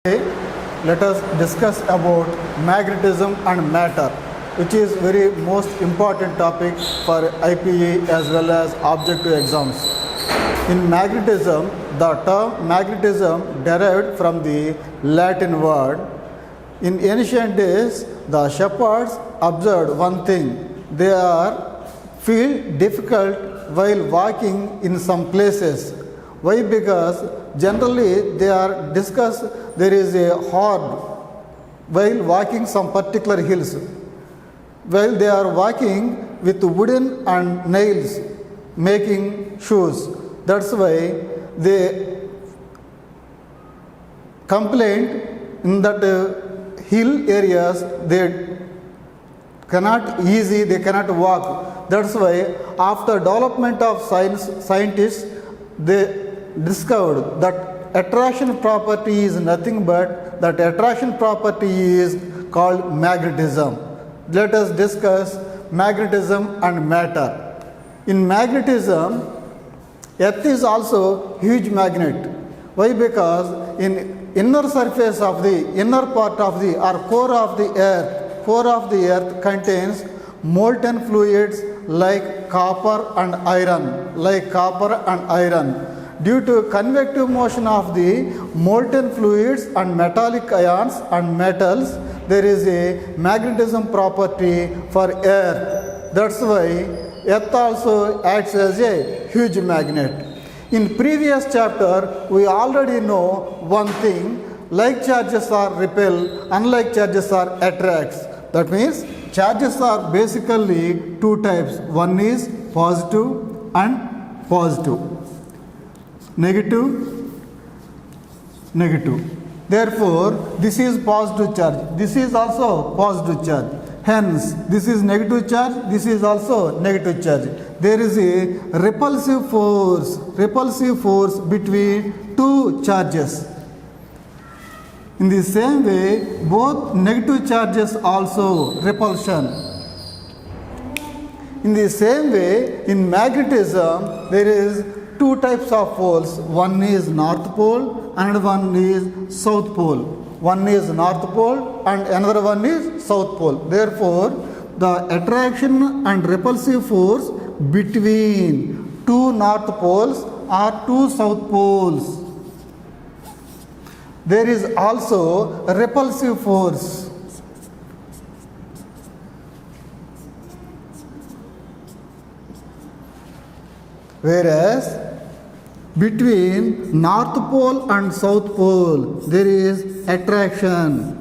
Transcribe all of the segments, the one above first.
Let us discuss about magnetism and matter, which is very most important topic for IPE as well as objective exams. In magnetism, the term magnetism derived from the Latin word. In ancient days, the shepherds observed one thing: they feel difficult while walking in some places. Why? Because generally they are discussed there is a horde while walking some particular hills. While they are walking with wooden and nails making shoes. That's why they complained in that hill areas they cannot walk. That's why after development of scientists they discovered that attraction property is nothing but that attraction property is called magnetism. Let us discuss magnetism and matter. In magnetism, Earth is also huge magnet. Why? Because in inner surface of the inner part of the or core of the earth contains molten fluids like copper and iron. Due to convective motion of the molten fluids and metallic ions and metals, there is a magnetism property for earth. That's why earth also acts as a huge magnet. In previous chapter, we already know one thing: like charges are repel, unlike charges are attracts. That means charges are basically two types. One is positive and positive. Negative. Therefore, this is positive charge. This is also positive charge. Hence, this is negative charge. This is also negative charge. There is a repulsive force between two charges. In the same way, both negative charges also repulsion. In the same way, in magnetism, there is two types of poles. One is north pole and one is south pole. One is north pole and another one is south pole. Therefore, the attraction and repulsive force between two north poles or two south poles. There is also a repulsive force. Whereas between north pole and south pole there is attraction.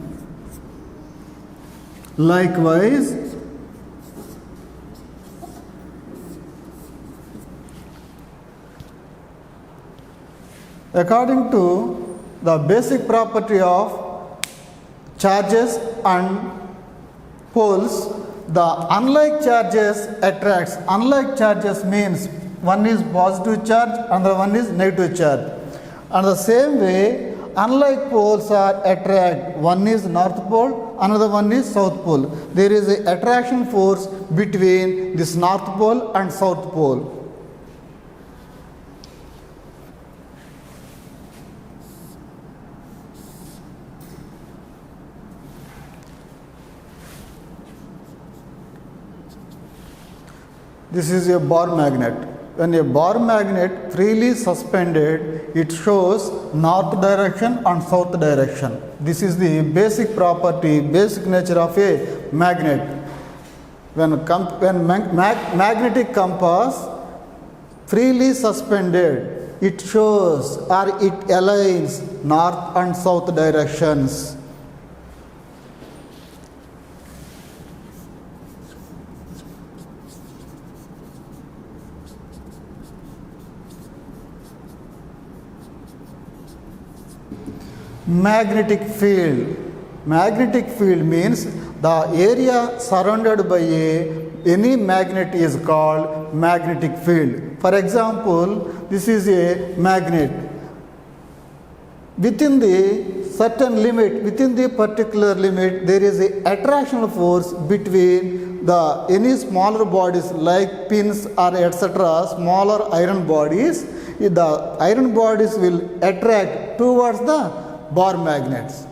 Likewise, according to the basic property of charges and poles, the unlike charges attracts. Unlike charges means one is positive charge, another one is negative charge. And the same way, unlike poles are attract. One is north pole, another one is south pole. There is an attraction force between this north pole and south pole. This is a bar magnet. When a bar magnet freely suspended, it shows north direction and south direction. This is the basic property, basic nature of a magnet. When magnetic compass freely suspended, it shows or it aligns north and south directions. Magnetic field. Magnetic field means the area surrounded by any magnet is called magnetic field. For example, this is a magnet. Within the certain limit, within the particular limit, there is a attractional force between the any smaller bodies like pins or etc. Smaller iron bodies. The iron bodies will attract towards the bar magnets.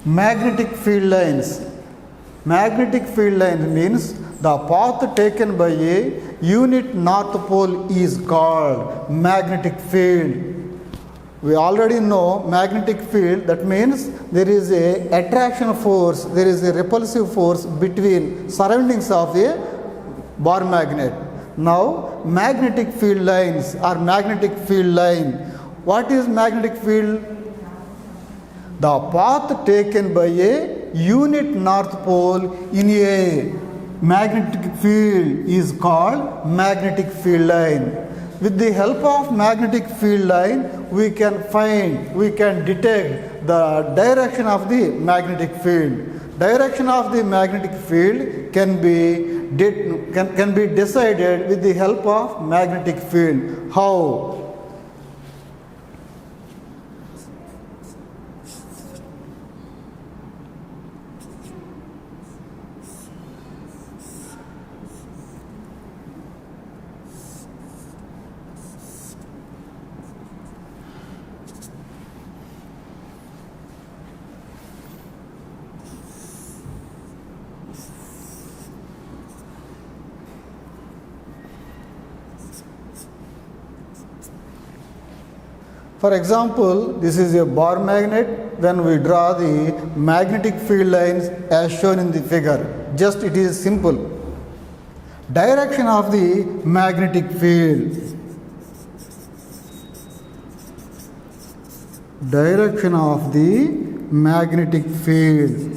Magnetic field lines. Magnetic field lines means the path taken by a unit north pole is called magnetic field. We already know magnetic field, that means there is a attraction force, there is a repulsive force between surroundings of a bar magnet. Now magnetic field lines or magnetic field line. What is magnetic field? The path taken by a unit north pole in a magnetic field is called magnetic field line. With the help of magnetic field line, we can detect the direction of the magnetic field. Direction of the magnetic field can be decided with the help of magnetic field. How? For example, this is a bar magnet. When we draw the magnetic field lines as shown in the figure, just it is simple. Direction of the magnetic field. Direction of the magnetic field.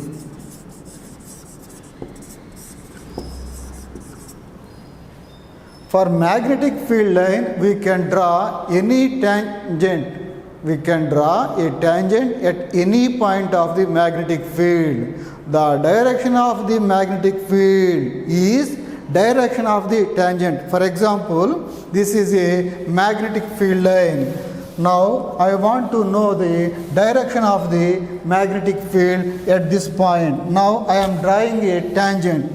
For magnetic field line, we can draw any tangent. We can draw a tangent at any point of the magnetic field. The direction of the magnetic field is direction of the tangent. For example, this is a magnetic field line. Now, I want to know the direction of the magnetic field at this point. Now, I am drawing a tangent.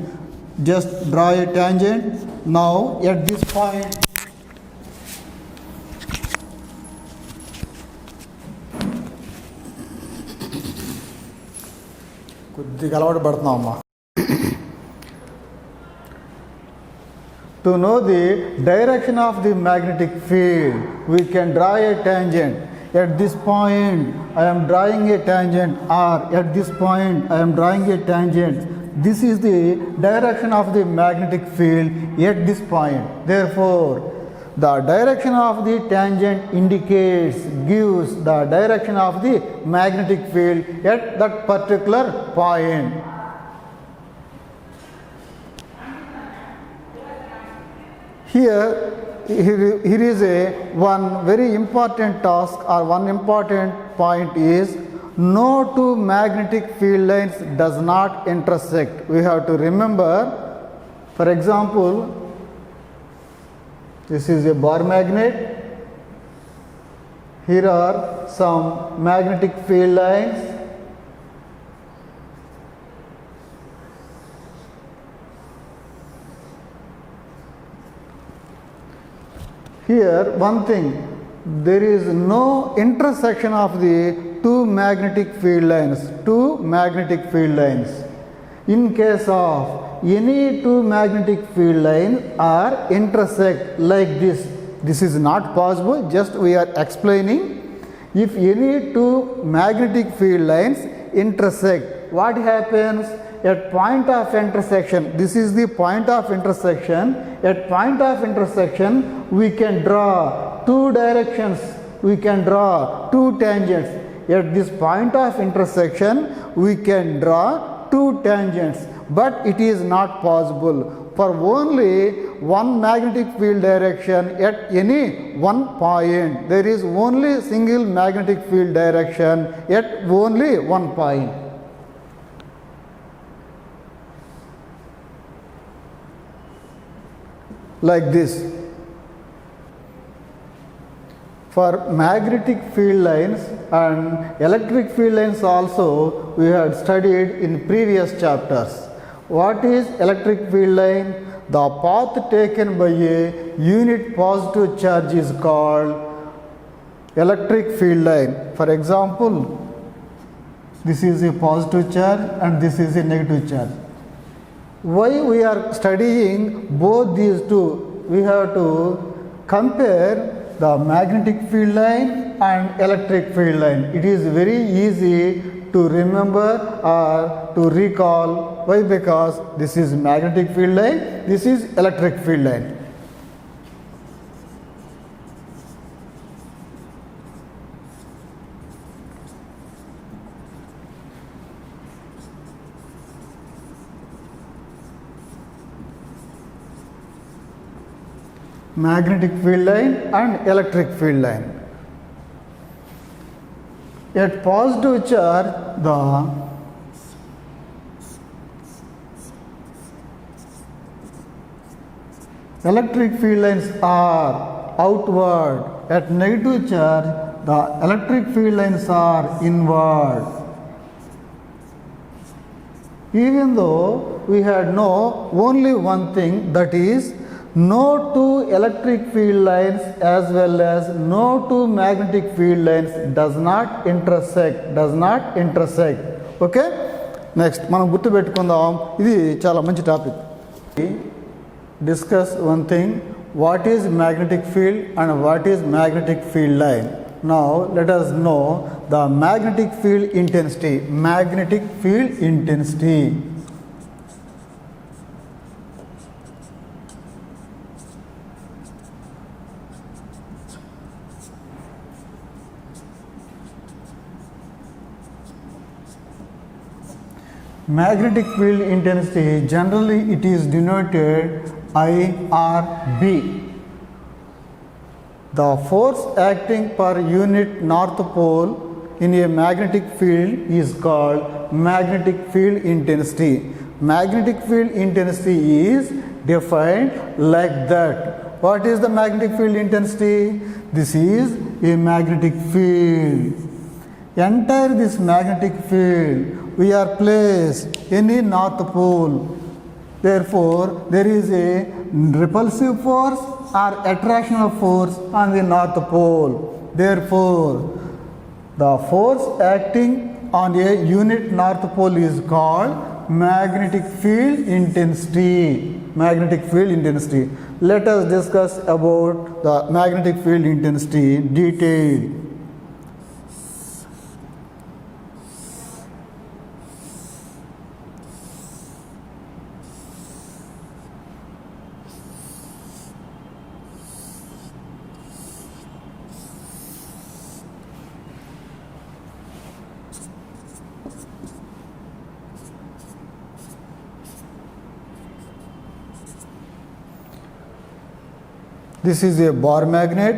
Just draw a tangent. Now, at this point, to know the direction of the magnetic field, we can draw a tangent. At this point, I am drawing a tangent, or at this point, I am drawing a tangent. This is the direction of the magnetic field at this point. Therefore, the direction of the tangent gives the direction of the magnetic field at that particular point. Here is one very important task, or one important point is no two magnetic field lines does not intersect. We have to remember, for example, this is a bar magnet. Here are some magnetic field lines. Here, one thing, there is no intersection of the two magnetic field lines. Two magnetic field lines. In case of any two magnetic field lines are intersect like this, this is not possible. Just we are explaining. If any two magnetic field lines intersect, what happens? At point of intersection, this is the point of intersection. At point of intersection, we can draw two directions. We can draw two tangents. At this point of intersection, we can draw two tangents, but it is not possible for only one magnetic field direction at any one point. There is only single magnetic field direction at only one point. Like this. For magnetic field lines, and electric field lines also we had studied in previous chapters. What is electric field line? The path taken by a unit positive charge is called electric field line. For example, this is a positive charge and this is a negative charge. Why we are studying both these two? We have to compare the magnetic field line and electric field line. It is very easy to remember or to recall. Why? Because this is magnetic field line, this is electric field line. Magnetic field line and electric field line. At positive charge, the electric field lines are outward. At negative charge, the electric field lines are inward. Even though we had know only one thing, that is no two electric field lines as well as no two magnetic field lines does not intersect. Okay? Next, మనం గుర్తు పెట్టుకుందాం. ఇది చాలా మంచి topic. Discuss one thing. What is magnetic field and what is magnetic field line? Now let us know the magnetic field intensity. Magnetic field intensity. Magnetic field intensity, generally it is denoted IRB. The force acting per unit north pole in a magnetic field is called magnetic field intensity. Magnetic field intensity is defined like that. What is the magnetic field intensity? This is a magnetic field. Enter this magnetic field. We are placed in a north pole. Therefore, there is a repulsive force or attractional force on the north pole. Therefore, the force acting on a unit north pole is called magnetic field intensity. Magnetic field intensity. Let us discuss about the magnetic field intensity detail. This is a bar magnet.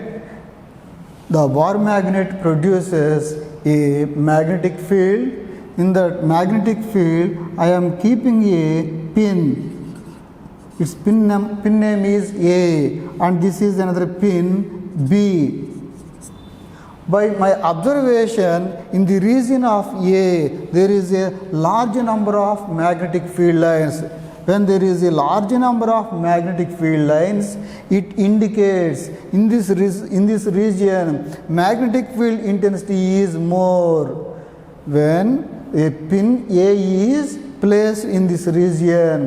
The bar magnet produces a magnetic field. In that magnetic field, I am keeping a pin. Its pin name is A, and this is another pin B. By my observation, in the region of A, there is a large number of magnetic field lines. When there is a large number of magnetic field lines, it indicates in this region magnetic field intensity is more. When a pin A is placed in this region,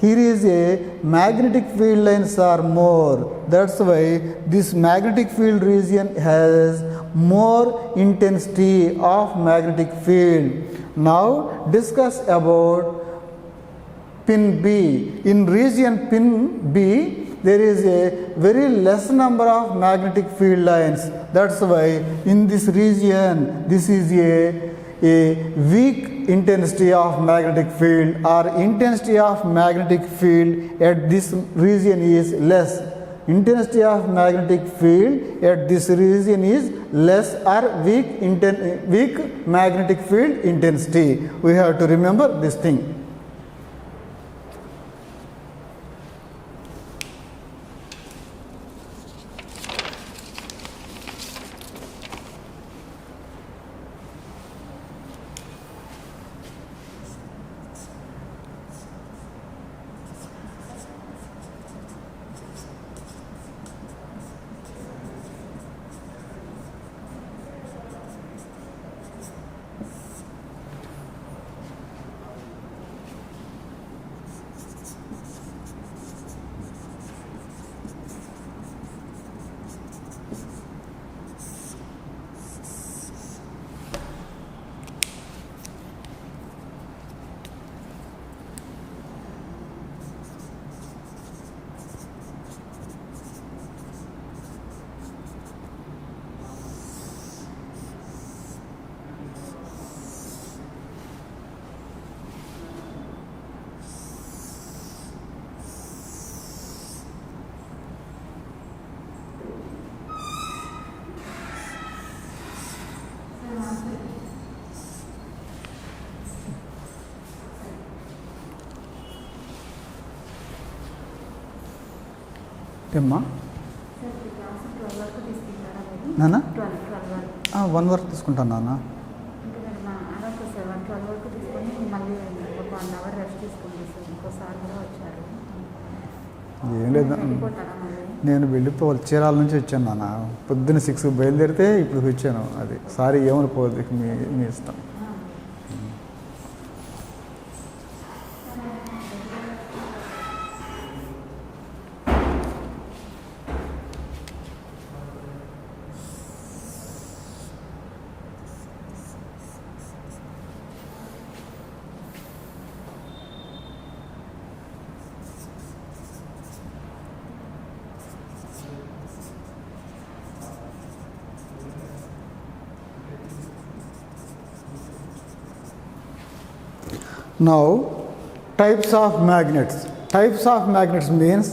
here is a magnetic field lines are more. That's why this magnetic field region has more intensity of magnetic field. Now discuss about pin B. In region pin B, there is a very less number of magnetic field lines. That's why in this region, this is a weak intensity of magnetic field, or intensity of magnetic field at this region is less. Intensity of magnetic field at this region is less or weak magnetic field intensity. We have to remember this thing. ఏమ్మా నాన్న 1 వరకు తీసుకుంటాను నాన్న. ఏం లేదు, నేను వెళ్ళిపోవాలి, చీరాల నుంచి వచ్చాను నాన్న. పొద్దున్న 6 బయలుదేరితే ఇప్పుడు వచ్చాను. అది సారీ ఏమనుకోవద్దు, మీ ఇష్టం. Now, types of magnets. Types of magnets means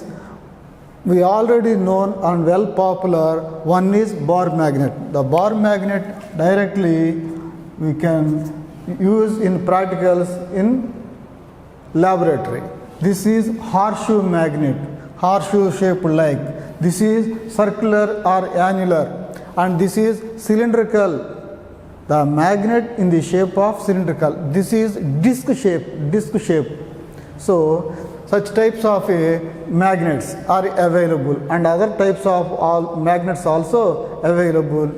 we already known and well popular. One is bar magnet. The bar magnet directly we can use in practicals in laboratory. This is horseshoe magnet, horseshoe shaped like. This is circular or annular, and this is cylindrical. The magnet in the shape of cylindrical. This is disc shape. So such types of magnets are available, and other types of all magnets also available.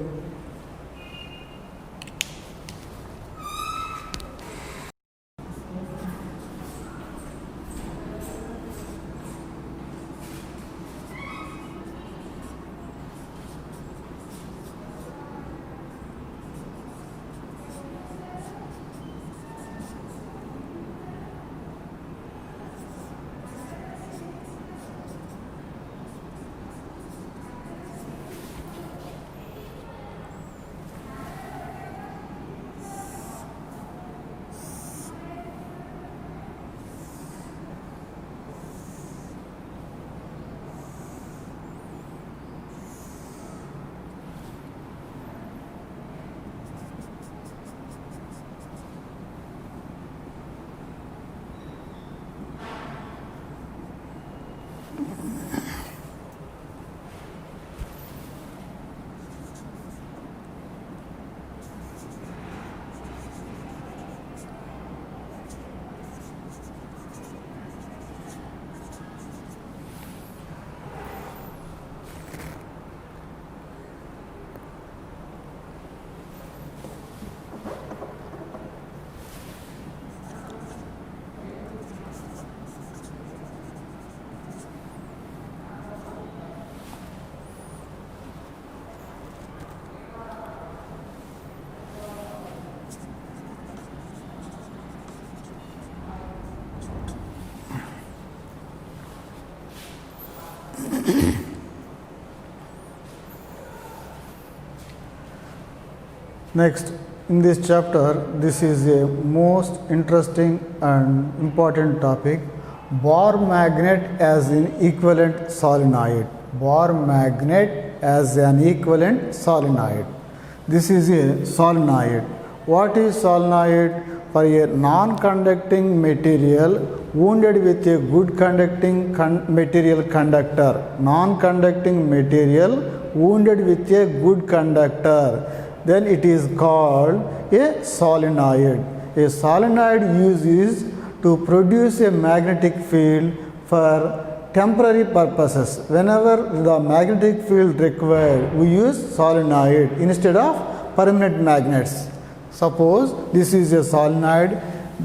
Next, in this chapter, this is a most interesting and important topic. Bar magnet as an equivalent solenoid. Bar magnet as an equivalent solenoid. This is a solenoid. What is solenoid? For a non-conducting material wounded with a good conducting material conductor. Non-conducting material wounded with a good conductor. Then it is called a solenoid. A solenoid uses to produce a magnetic field for temporary purposes. Whenever the magnetic field required, we use solenoid instead of permanent magnets. Suppose this is a solenoid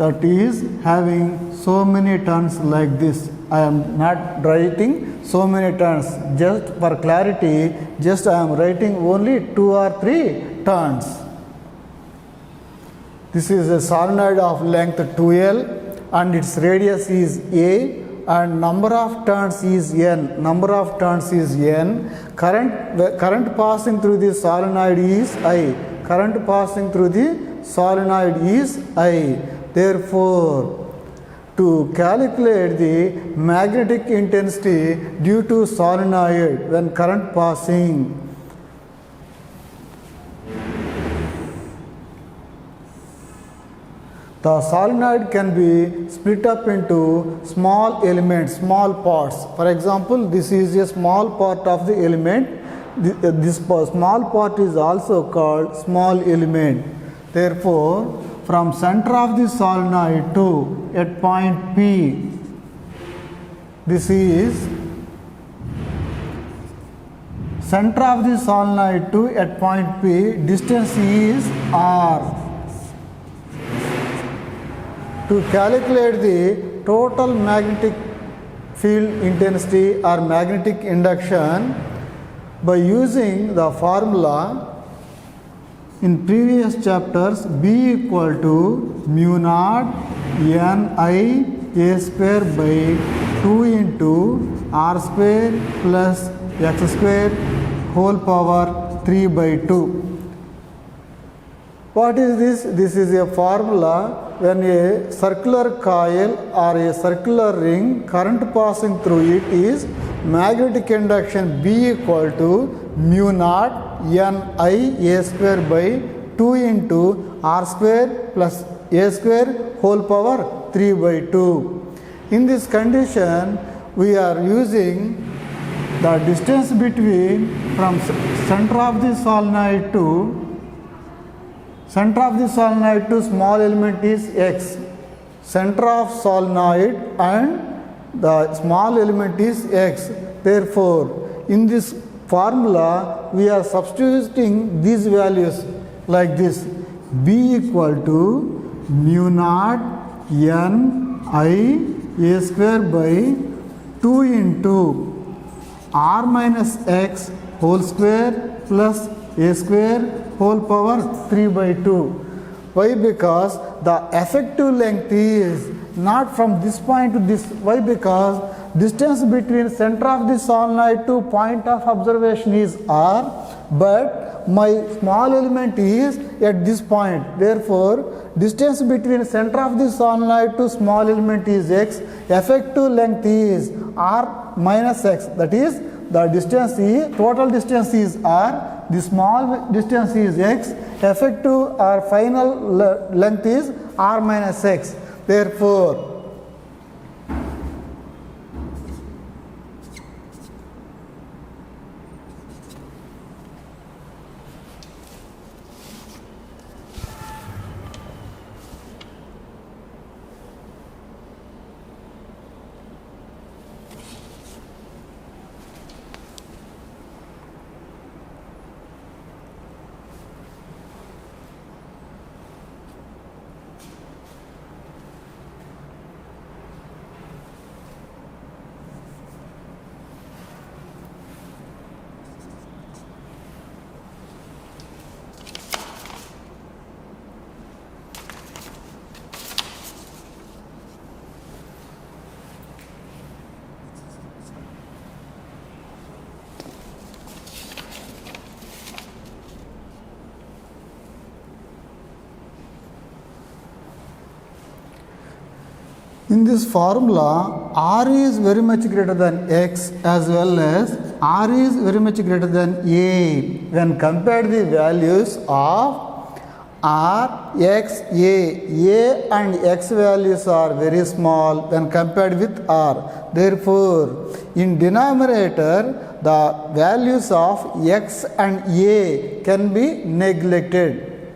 that is having so many turns like this. I am not writing so many turns. Just for clarity, just I am writing only 2 or 3 turns. This is a solenoid of length 2L and its radius is A and number of turns is N. Number of turns is N. Current passing through the solenoid is I. Current passing through the solenoid is I. Therefore, to calculate the magnetic intensity due to solenoid when current passing, The solenoid can be split up into small elements, small parts. For example, this is a small part of the element. This small part is also called small element. Therefore, from center of the solenoid to at point P, this is center of the solenoid to at point P, distance is r. To calculate the total magnetic field intensity or magnetic induction by using the formula in previous chapters, B equal to mu naught N I A square by 2 into R square plus X square whole power 3 by 2. What is this? This is a formula when a circular coil or a circular ring, current passing through it is magnetic induction B equal to mu naught N I A square by 2 into R square plus A square whole power 3 by 2. In this condition, we are using the distance between from center of the solenoid to small element is x. Center of solenoid and the small element is x. Therefore, in this formula, we are substituting these values like this. B equal to mu naught N I A square by 2 into R minus x whole square plus A square whole power 3 by 2. Why? Because the effective length is not from this point to this. Why? Because distance between center of the solenoid to point of observation is r, but my small element is at this point. Therefore, distance between center of the solenoid to small element is x. Effective length is r minus x. That is, the distance is, total distance is r. The small distance is x, effective or final length is r minus x. Therefore, in this formula, r is very much greater than x as well as r is very much greater than a. When compared the values of r, x, a and x values are very small when compared with r. Therefore, in denominator, the values of x and a can be neglected.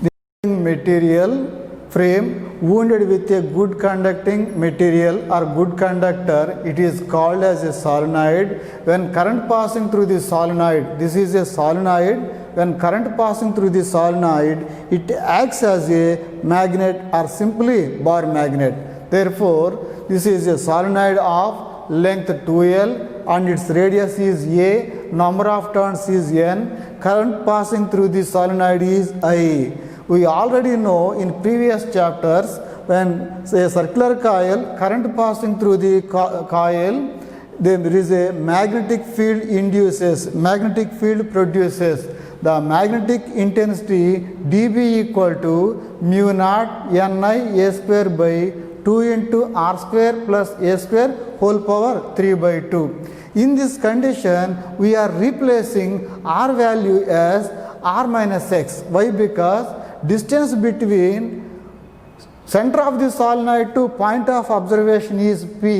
The material frame wounded with a good conducting material or good conductor, it is called as a solenoid. When current passing through the solenoid, this is a solenoid. When current passing through the solenoid, it acts as a magnet or simply bar magnet. Therefore, this is a solenoid of length 2L and its radius is A, number of turns is N, current passing through the solenoid is I. We already know in previous chapters, when say a circular coil, current passing through the coil, then there is a magnetic field induces, magnetic field produces. The magnetic intensity dB equal to mu naught Ni A square by 2 into R square plus A square whole power 3 by 2. In this condition, we are replacing R value as R minus X. Why? Because distance between Center of the solenoid to point of observation is P,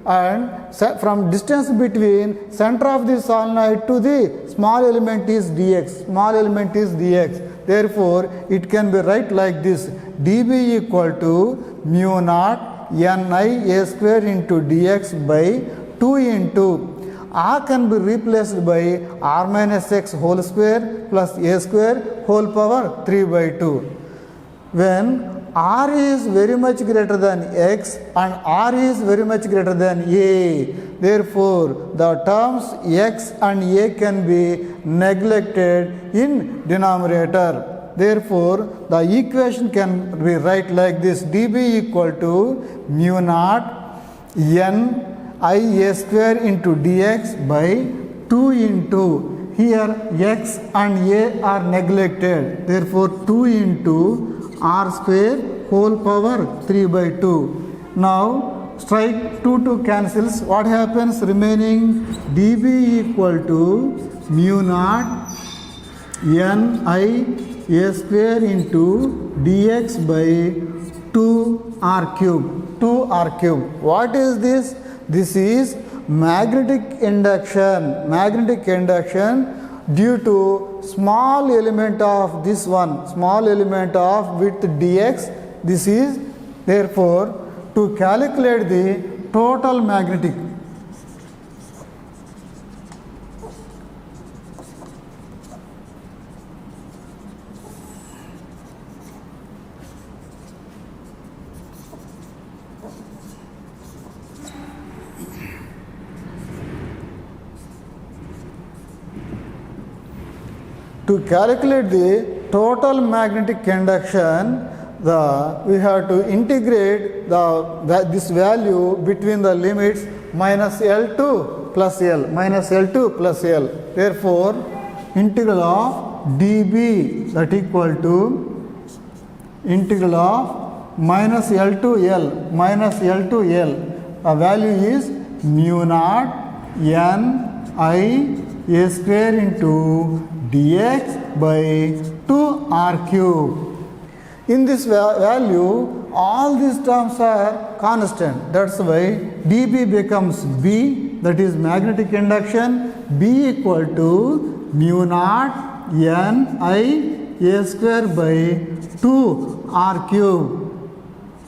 and from distance between center of the solenoid to the small element is dx. Small element is dx. Therefore, it can be write like this: dB equal to mu naught Ni a square into dx by 2 into r can be replaced by r minus x whole square plus a square whole power 3 by 2. When r is very much greater than x and r is very much greater than a, therefore the terms x and a can be neglected in denominator. Therefore, the equation can be write like this: dB equal to mu naught n I a square into dx by 2 into, here x and a are neglected, therefore 2 into r square whole power 3 by 2. Now strike 2 to cancels. What happens remaining? dB equal to mu naught n I a square into dx by 2r cube. 2r cube. What is this? This is magnetic induction. Magnetic induction due to small element of this one, small element of width dx. This is, therefore, to calculate the total magnetic, to calculate the total magnetic induction, we have to integrate this value between the limits minus L to plus L, minus L to plus L. Therefore, integral of dB that equal to integral of minus L to L, minus L to L. The value is mu naught n I a square into dx by 2r cube. In this value, all these terms are constant. That's why dB becomes B, that is magnetic induction, B equal to mu naught n I a square by 2r cube.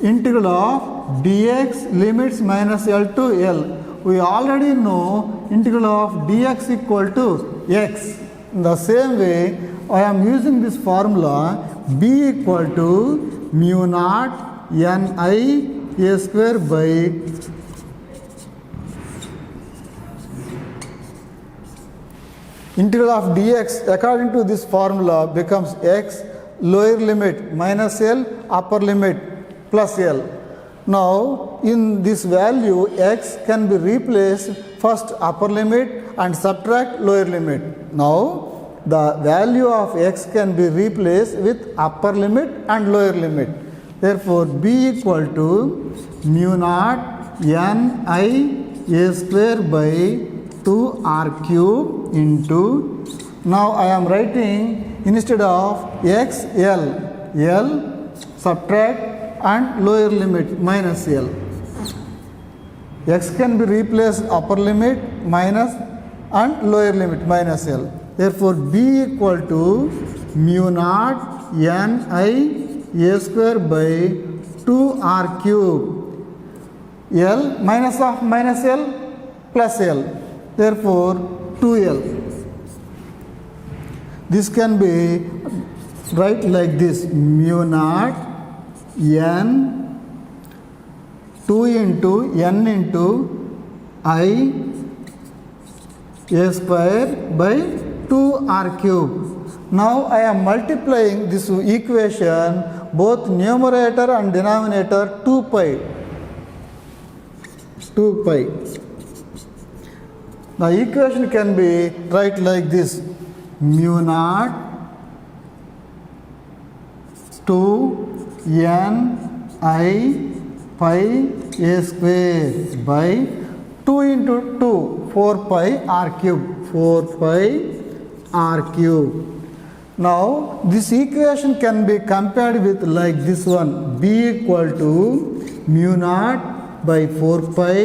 Integral of dx limits minus L to L. We already know integral of dx equal to x. In the same way, I am using this formula B equal to mu naught n I a square by integral of dx according to this formula becomes x, lower limit minus L, upper limit plus L. Now, in this value x can be replaced first upper limit and subtract lower limit. Now, the value of x can be replaced with upper limit and lower limit. Therefore, B equal to mu naught n I a square by 2r cube into, now I am writing instead of x, L, L subtract and lower limit minus L. X can be replaced upper limit minus and lower limit minus L. Therefore, B equal to mu naught n I a square by 2r cube. L minus of minus L plus L. Therefore, 2L. This can be write like this: mu naught n 2 into n into I a square by 2r cube. Now I am multiplying this equation both numerator and denominator 2 pi. The equation can be write like this: mu naught 2 n I pi a square by 2 into 2, 4 pi r cube, 4 pi r cube. Now this equation can be compared with like this one, B equal to mu naught by 4 pi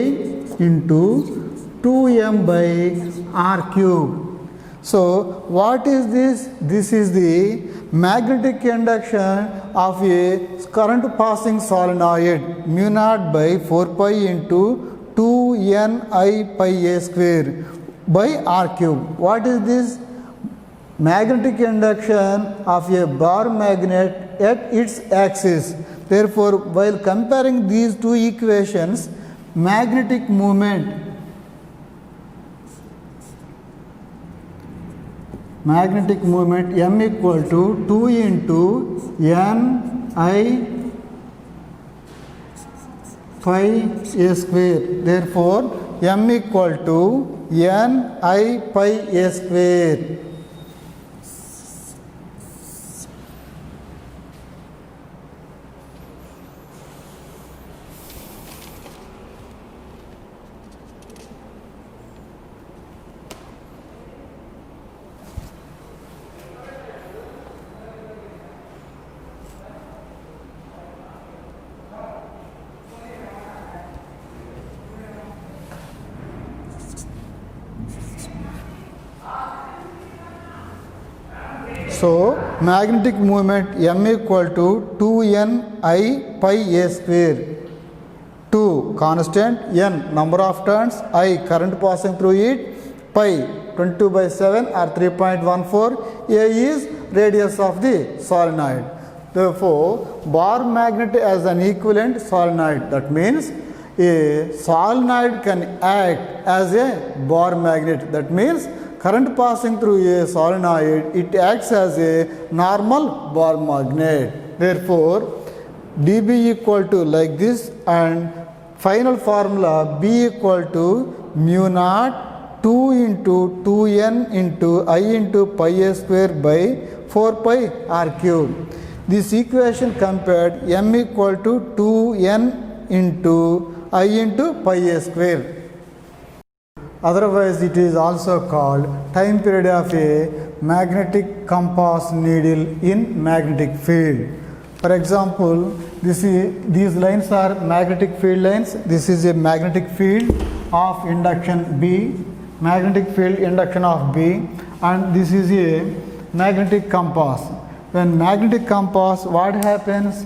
into 2m by r cube. So what is this? This is the magnetic induction of a current passing solenoid, mu naught by 4 pi into 2ni pi a square by r cube. What is this? Magnetic induction of a bar magnet at its axis. Therefore, while comparing these two equations, magnetic moment m equal to 2 into n I pi a square. Therefore, m equal to n I pi a square. So, magnetic moment m equal to 2n I pi a square. 2 constant, n number of turns, I current passing through it, pi 22 by 7 or 3.14, a is radius of the solenoid. Therefore, bar magnet as an equivalent solenoid. That means a solenoid can act as a bar magnet. That means current passing through a solenoid, it acts as a normal bar magnet. Therefore, dB equal to like this, and final formula B equal to mu naught 2 into 2n into I into pi a square by 4 pi r cube. This equation compared m equal to 2n into I into pi a square. Otherwise, it is also called time period of a magnetic compass needle in magnetic field. For example, these lines are magnetic field lines. This is a magnetic field of induction B, magnetic field induction of B, and this is a magnetic compass. When magnetic compass, what happens?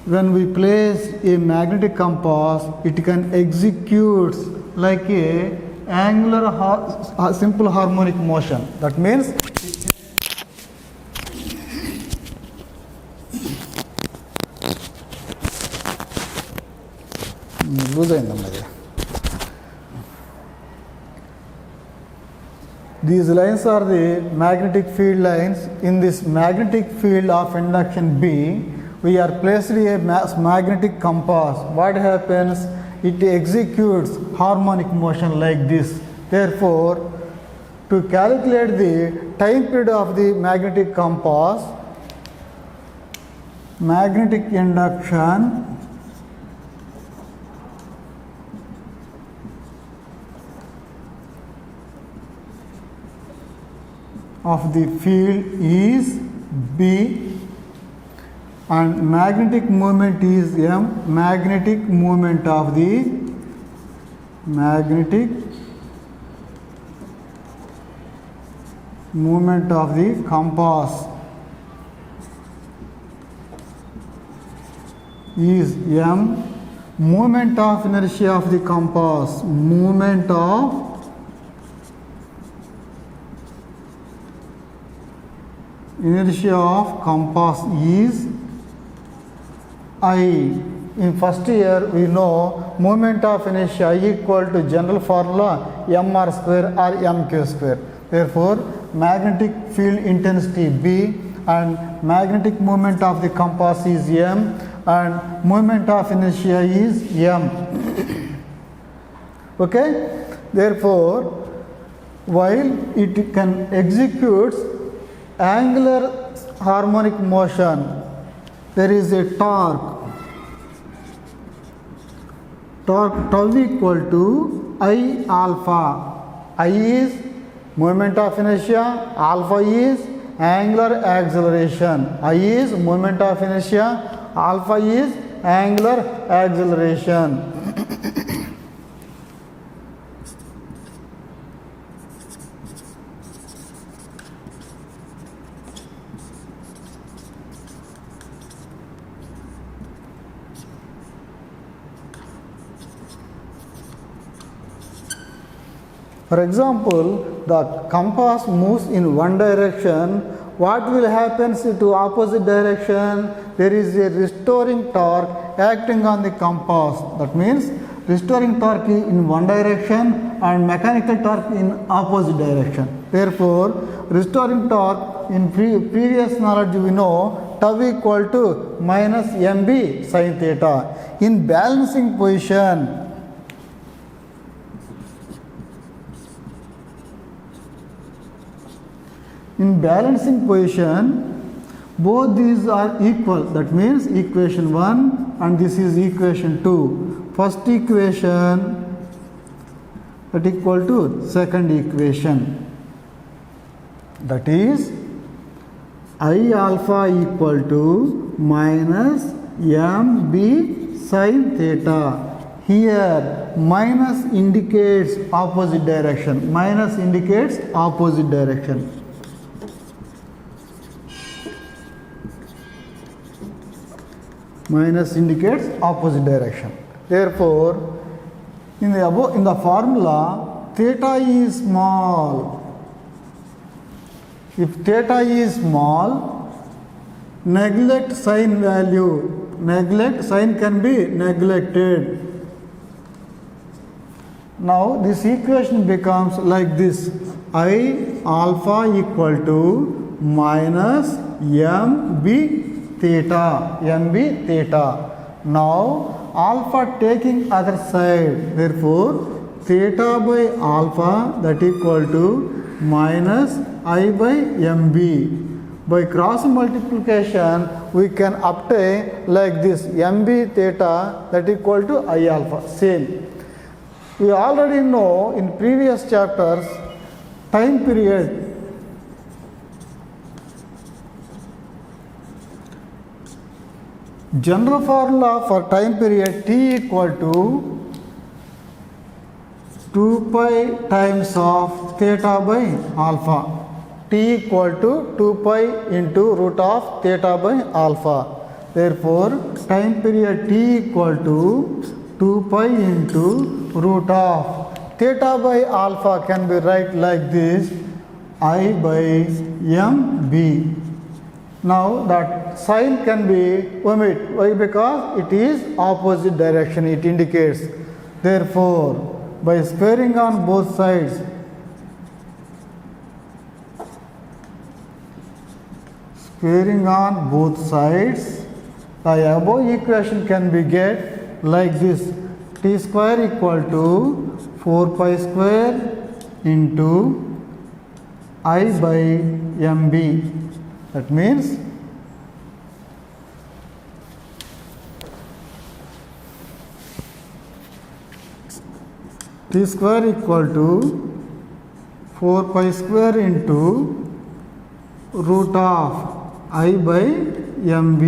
When we place a magnetic compass, it can execute like a angular simple harmonic motion. That means these lines are the magnetic field lines. In this magnetic field of induction B, we are placed a magnetic compass. What happens? It executes harmonic motion like this. Therefore, to calculate the time period of the magnetic compass, magnetic induction of the field is B and magnetic moment is M. Magnetic moment of the compass is M. Moment of inertia of the compass, moment of inertia of compass is I. In first year, we know moment of inertia I equal to general formula mr square or mq square. Therefore, magnetic field intensity B and magnetic moment of the compass is M and moment of inertia is M. Okay? Therefore, while it can execute angular harmonic motion, there is a torque tau equal to I alpha. I is moment of inertia, alpha is angular acceleration. I is moment of inertia, alpha is angular acceleration. For example, the compass moves in one direction. What will happen to opposite direction? There is a restoring torque acting on the compass. That means restoring torque in one direction and mechanical torque in opposite direction. Therefore, restoring torque in previous knowledge we know tau equal to minus mb sin theta. In balancing position, both these are equal. That means equation 1 and this is equation 2. First equation that equal to second equation. That is I alpha equal to minus mb sin theta. Here minus indicates opposite direction. Minus indicates opposite direction. Minus indicates opposite direction. Therefore, in the formula, theta is small. If theta is small, neglect sign value. Neglect sign can be neglected. Now this equation becomes like this: I alpha equal to minus mb theta, mb theta. Now alpha taking other side, therefore theta by alpha that equal to minus I by mb. By cross multiplication we can obtain like this: mb theta that equal to I alpha. Same. We already know in previous chapters time period. General formula for time period t equal to 2 pi times of theta by alpha. T equal to 2 pi into root of theta by alpha. Therefore, time period t equal to 2 pi into root of theta by alpha can be written like this: I by mb. Now that sign can be omit. Why? Because it is opposite direction, it indicates. Therefore, by squaring on both sides, the above equation can be get like this: t square equal to 4 pi square into I by mb. That means t square equal to 4 pi square into root of I by mb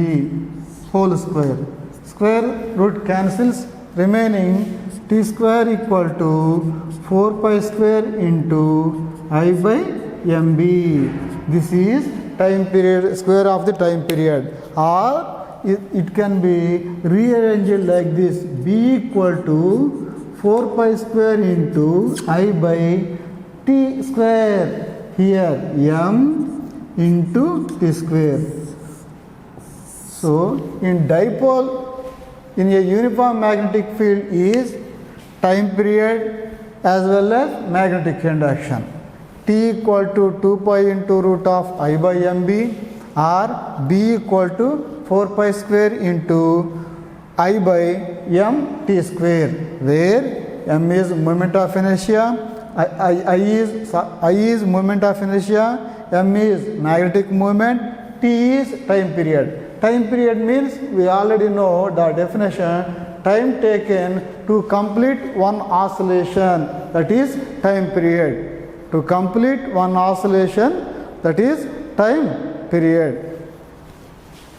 whole square. Square root cancels, remaining t square equal to 4 pi square into I by mb. This is time period, square of the time period, or it can be rearranged like this: b equal to 4 pi square into I by t square. Here m into t square. So in dipole in a uniform magnetic field is time period as well as magnetic induction. T equal to 2 pi into root of I by mb, or b equal to 4 pi square into I by m t square, where m is moment of inertia, I is moment of inertia, m is magnetic moment, t is time period. Time period means we already know the definition: time taken to complete one oscillation, that is time period. To complete one oscillation, that is time period.